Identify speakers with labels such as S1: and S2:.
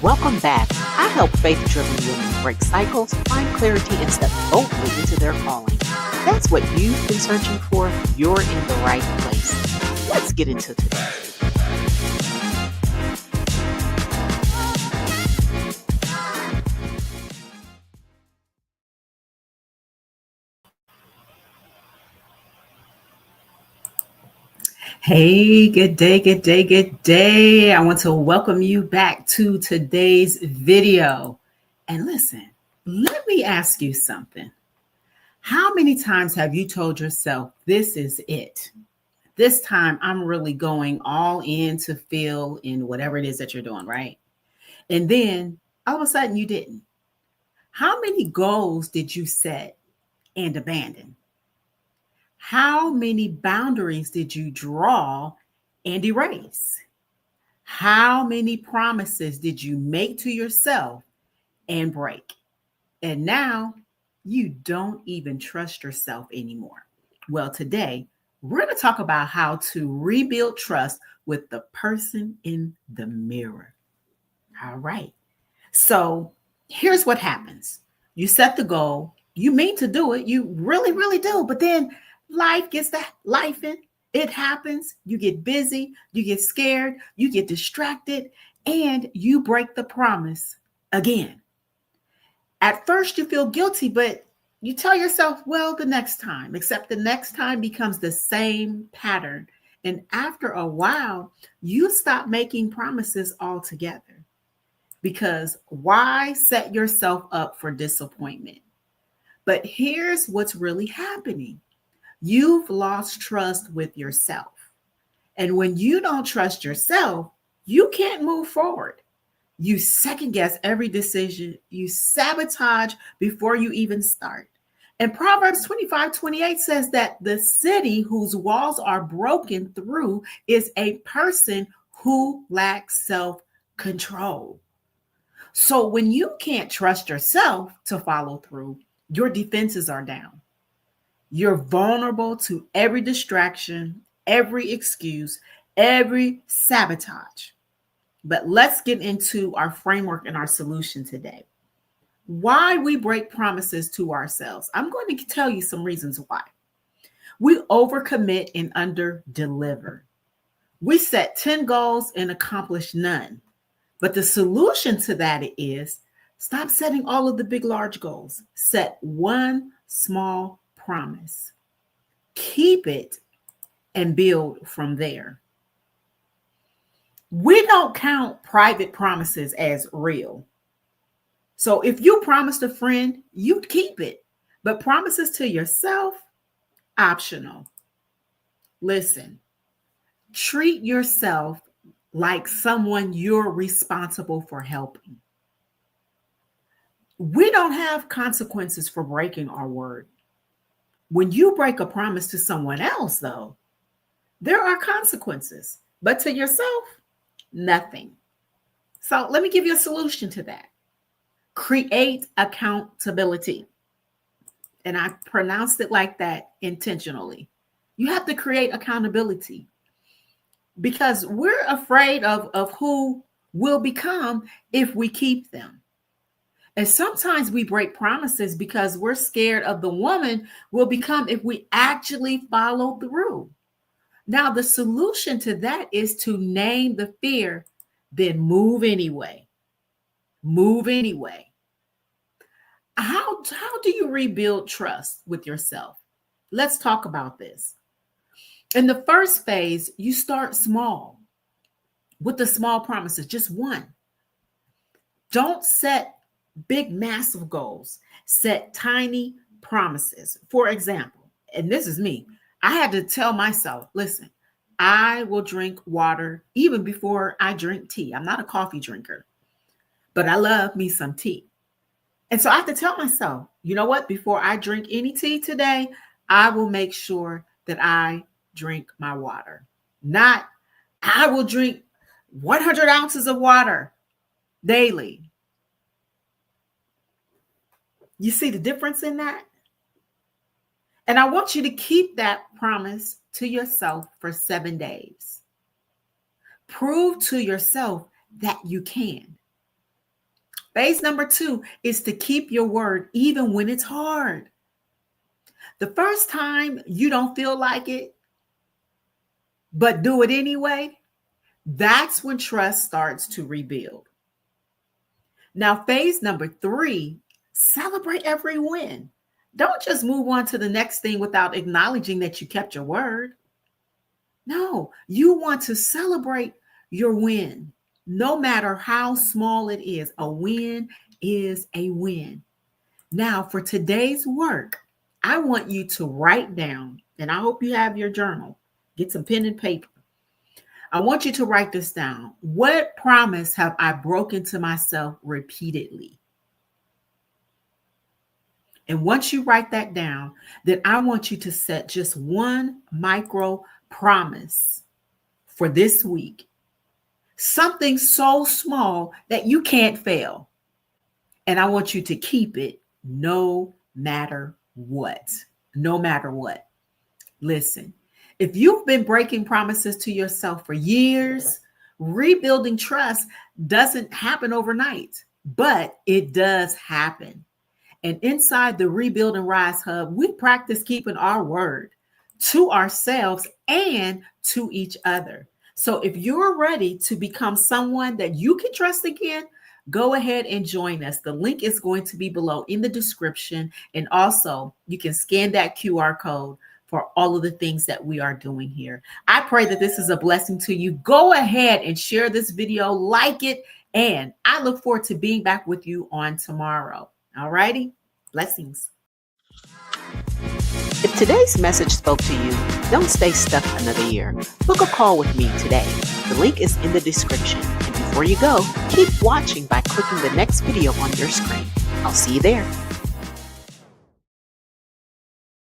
S1: Welcome back. I help faith-driven women break cycles, find clarity, and step boldly into their calling. That's what you've been searching for. You're in the right place. Let's get into today.
S2: Hey, good day, good day, good day. I want to welcome you back to today's video. And listen, let me ask you something. How many times have you told yourself, this is it? This time I'm really going all in to fill in whatever it is that you're doing, right? And then all of a sudden you didn't. How many goals did you set and abandon? How many boundaries did you draw and erase? How many promises did you make to yourself and break? And now you don't even trust yourself anymore. Well, today we're going to talk about how to rebuild trust with the person in the mirror. All right. So here's what happens. You set the goal. You mean to do it. You really, really do. But then life gets that life in. It happens. You get busy. You get scared. You get distracted. And you break the promise again. At first, you feel guilty, but you tell yourself, well, the next time, except the next time becomes the same pattern. And after a while, you stop making promises altogether. Because why set yourself up for disappointment? But here's what's really happening. You've lost trust with yourself. And when you don't trust yourself, you can't move forward. You second guess every decision. You sabotage before you even start. And Proverbs 25:28 says that the city whose walls are broken through is a person who lacks self-control. So when you can't trust yourself to follow through, your defenses are down. You're vulnerable to every distraction, every excuse, every sabotage. But let's get into our framework and our solution today. Why we break promises to ourselves. I'm going to tell you some reasons why. We overcommit and underdeliver. We set 10 goals and accomplish none. But the solution to that is stop setting all of the big, large goals. Set one small promise. Keep it and build from there. We don't count private promises as real. So if you promised a friend, you'd keep it. But promises to yourself, optional. Listen, treat yourself like someone you're responsible for helping. We don't have consequences for breaking our word. When you break a promise to someone else, though, there are consequences. But to yourself, nothing. So let me give you a solution to that. Create accountability. And I pronounced it like that intentionally. You have to create accountability. Because we're afraid of who we'll become if we keep them. And sometimes we break promises because we're scared of the woman we'll become if we actually follow through. Now, the solution to that is to name the fear, then move anyway. Move anyway. How do you rebuild trust with yourself? Let's talk about this. In the first phase, you start small with the small promises, just one. Don't set big, massive goals. Set tiny promises. For example, and this is me, I had to tell myself, listen, I will drink water even before I drink tea. I'm not a coffee drinker, but I love me some tea. And so I have to tell myself, you know what? Before I drink any tea today, I will make sure that I drink my water. Not, I will drink 100 ounces of water daily. You see the difference in that? And I want you to keep that promise to yourself for 7 days. Prove to yourself that you can. Phase number 2 is to keep your word even when it's hard. The first time you don't feel like it, but do it anyway, that's when trust starts to rebuild. Now, phase number 3, celebrate every win. Don't just move on to the next thing without acknowledging that you kept your word. No, you want to celebrate your win, no matter how small it is. A win is a win. Now, for today's work, I want you to write down, and I hope you have your journal. Get some pen and paper. I want you to write this down. What promise have I broken to myself repeatedly? And once you write that down, then I want you to set just one micro promise for this week. Something so small that you can't fail. And I want you to keep it no matter what. No matter what. Listen, if you've been breaking promises to yourself for years, rebuilding trust doesn't happen overnight, but it does happen. And inside the Rebuild and Rise Hub, we practice keeping our word to ourselves and to each other. So if you're ready to become someone that you can trust again, go ahead and join us. The link is going to be below in the description. And also, you can scan that QR code for all of the things that we are doing here. I pray that this is a blessing to you. Go ahead and share this video, like it, and I look forward to being back with you on tomorrow. All righty? Blessings.
S1: If today's message spoke to you, don't stay stuck another year. Book a call with me today. The link is in the description. And before you go, keep watching by clicking the next video on your screen. I'll see you there.